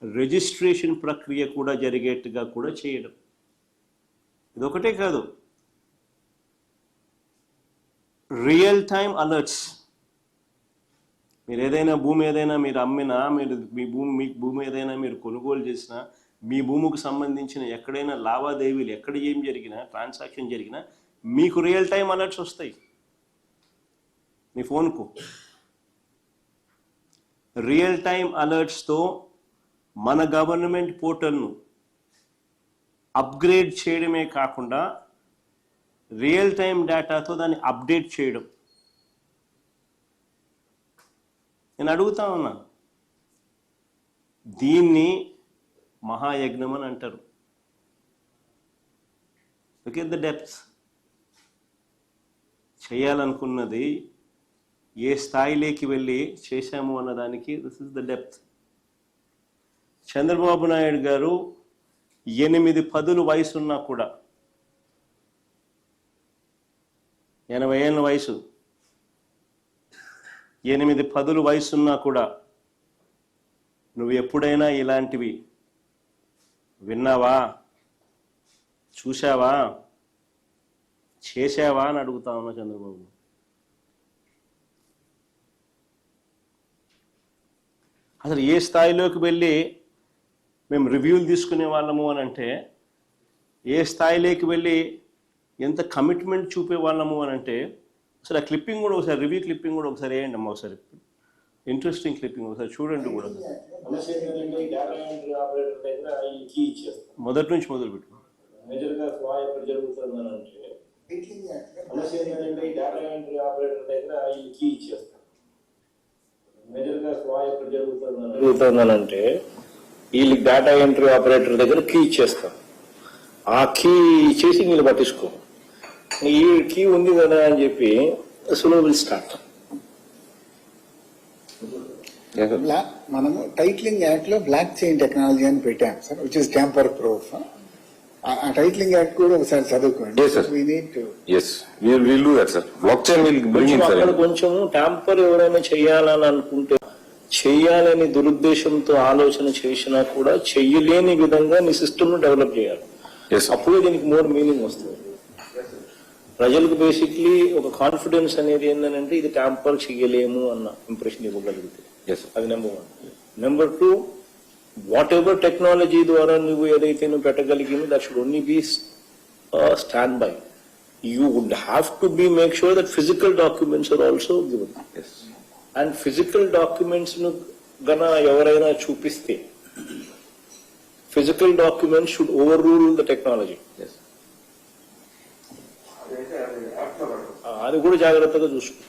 Registration ప్రక్రియ కూడా జరిగేట్టుగా కూడా చేయడం. ఇదొకటే కాదు, రియల్ టైమ్ అలర్ట్స్. మీరు ఏదైనా భూమి ఏదైనా మీరు అమ్మినా, మీరు మీ భూమి ఏదైనా మీరు కొనుగోలు చేసినా, మీ భూమికి సంబంధించిన ఎక్కడైనా లావాదేవీలు ఎక్కడ ఏం జరిగినా, ట్రాన్సాక్షన్ జరిగినా మీకు రియల్ టైం అలర్ట్స్ వస్తాయి మీ ఫోన్కు. రియల్ టైం అలర్ట్స్తో మన గవర్నమెంట్ పోర్టల్ను అప్గ్రేడ్ చేయడమే కాకుండా రియల్ టైం డేటాతో దాన్ని అప్డేట్ చేయడం. నేను అడుగుతా ఉన్నా, దీన్ని మహాయజ్ఞం అని అంటారు. Look at the depth. చేయాలనుకున్నది ఏ స్థాయిలోకి వెళ్ళి చేశాము అన్నదానికి this is the depth. Chandrababu Naidu garu 8 పదులు వయసున్నా కూడా, 80 ఏళ్ళ వయసు, 8 పదులు వయసున్నా కూడా నువ్వు ఎప్పుడైనా ఇలాంటివి విన్నావా, చూసావా, చేశావా అని అడుగుతా ఉన్నా చంద్రబాబు. అసలు ఏ స్థాయిలోకి వెళ్ళి మేము రివ్యూలు తీసుకునే వాళ్ళము అని అంటే, ఏ స్థాయిలోకి వెళ్ళి ఎంత కమిట్మెంట్ చూపే వాళ్ళము అని అంటే, అసలు ఆ క్లిప్పింగ్ కూడా ఒకసారి, రివ్యూ క్లిప్పింగ్ కూడా ఒకసారి వేయండి అమ్మా, ఒకసారి ఇంట్రెస్టింగ్ క్లిప్పింగ్ ఒకసారి చూడండి కూడా. మొదటి నుంచి మొదలు పెట్టు. మేజర్గా ఫ్లా ఎక్కడ జరుగుతుందని అంటే, సమస్య ఏంటంటే ఈ డేటా ఎంట్రీ ఆపరేటర్ దగ్గర ఈ కీ ఇచ్చేస్తాం. మేజర్గా ఫ్లా ఎక్కడ జరుగుతుందని అంటే, వీళ్ళకి డేటా ఎంట్రీ ఆపరేటర్ దగ్గర కీ ఇచ్చేస్తాం. ఆ కీ ఇచ్చేసి వీళ్ళు పట్టించుకో, ఈ కీ ఉంది కదా అని చెప్పి స్లో విల్ స్టార్ట్. మనము టైటిలింగ్ యాక్ట్ లో బ్లాక్ చైన్ టెక్నాలజీ అని పెట్టాం sir, which is tamper proof. ఆ టైటిలింగ్ యాక్ట్ కూడా ఒకసారి చదువుకోండి. కొంచెం ట్యాంపర్ ఎవరైనా చేయాలని అనుకుంటే, చెయ్యాలని దురుద్దేశంతో ఆలోచన చేసినా కూడా చెయ్యలేని విధంగా నీ సిస్టమ్ ను డెవలప్ చేయాలి. అప్పుడే దీనికి మోర్ మీనింగ్ వస్తుంది. ప్రజలకు బేసిక్లీ ఒక కాన్ఫిడెన్స్ అనేది ఏంటంటే ఇది ట్యాంపర్ చెయ్యలేము అన్న ఇంప్రెషన్ ఇవ్వగలిగితే, అది number 1. Number 2, whatever technology ద్వారా నువ్వు ఏదైతే నువ్వు పెట్టగలిగిందో that should only be stand by. You would have to be make sure that physical documents are also given. And physical documents ను గన ఎవరైనా చూపిస్తే, physical documents should overrule the technology. అది కూడా జాగ్రత్తగా చూసుకో.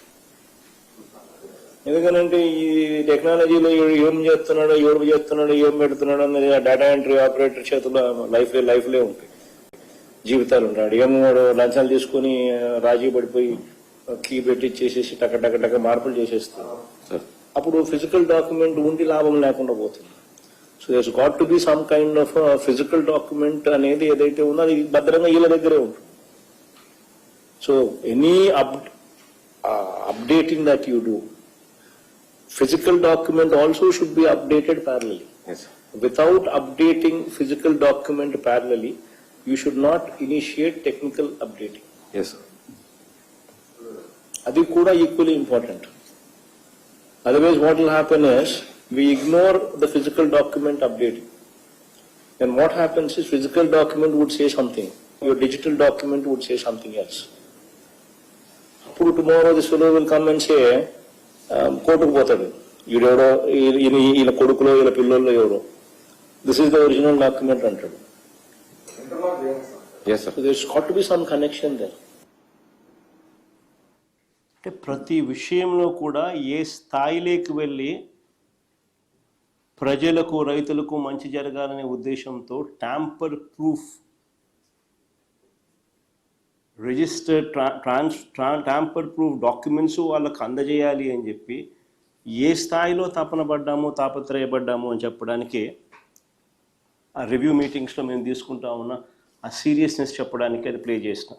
ఎందుకంటే ఈ టెక్నాలజీలో ఏం చేస్తున్నాడో, ఎవరు చేస్తున్నాడో, ఏం పెడుతున్నాడో అనేది ఆ డేటా ఎంట్రీ ఆపరేటర్ చేతుల్లో లైఫ్లే ఉంటాయి, జీవితాలు ఉంటాడు. ఏమో లంచాలు తీసుకుని రాజీ పడిపోయి కీ పెట్టి చేసేసి టక మార్పులు చేసేస్తారు. అప్పుడు ఫిజికల్ డాక్యుమెంట్ ఉండి లాభం లేకుండా పోతుంది. So there's got to be some kind of physical document అనేది ఏదైతే ఉందో అది భద్రంగా వీళ్ళ దగ్గరే ఉంటుంది. So any updating that you do, physical document also should be updated parallelly. Yes. Without updating physical document parallelly, you should not initiate technical updating. Yes. Adi kuda equally important. Otherwise what will happen is we ignore the physical document updating. Then what happens is physical document would say something, your digital document would say something else. Tomorrow this fellow will come and say, కోర్టుకు పోతాడు, ఈడెవడో ఈయన కొడుకులో ఈయన పిల్లల్లో ఎవరో, this is the original document అంటాడు. There's got to be some connection there. అంటే ప్రతి విషయంలో కూడా ఏ స్థాయిలోకి వెళ్ళి ప్రజలకు, రైతులకు మంచి జరగాలనే ఉద్దేశంతో tamper proof, registered tamper proof documents వాళ్ళకు అందజేయాలి అని చెప్పి ఏ స్థాయిలో తాపత్రయపడ్డాము అని చెప్పడానికి ఆ రివ్యూ మీటింగ్స్లో మేము తీసుకుంటా ఉన్న ఆ సీరియస్నెస్ చెప్పడానికి అది ప్లే చేసిన.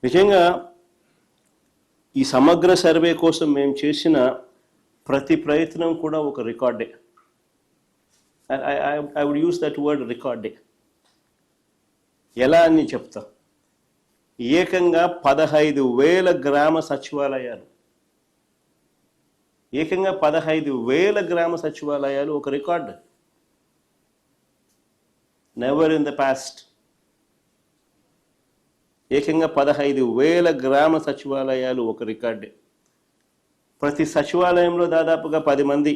నిజంగా ఈ సమగ్ర సర్వే కోసం మేము చేసిన ప్రతి ప్రయత్నం కూడా ఒక రికార్డే. I would use that word recording. ఎలా అని చెప్తా. ఏకంగా 15,000 గ్రామ సచివాలయాలు, ఏకంగా 15,000 గ్రామ సచివాలయాలు ఒక record. Never in the past. ఏకంగా 15,000 గ్రామ సచివాలయాలు ఒక రికార్డే. ప్రతి సచివాలయంలో దాదాపుగా 10 మంది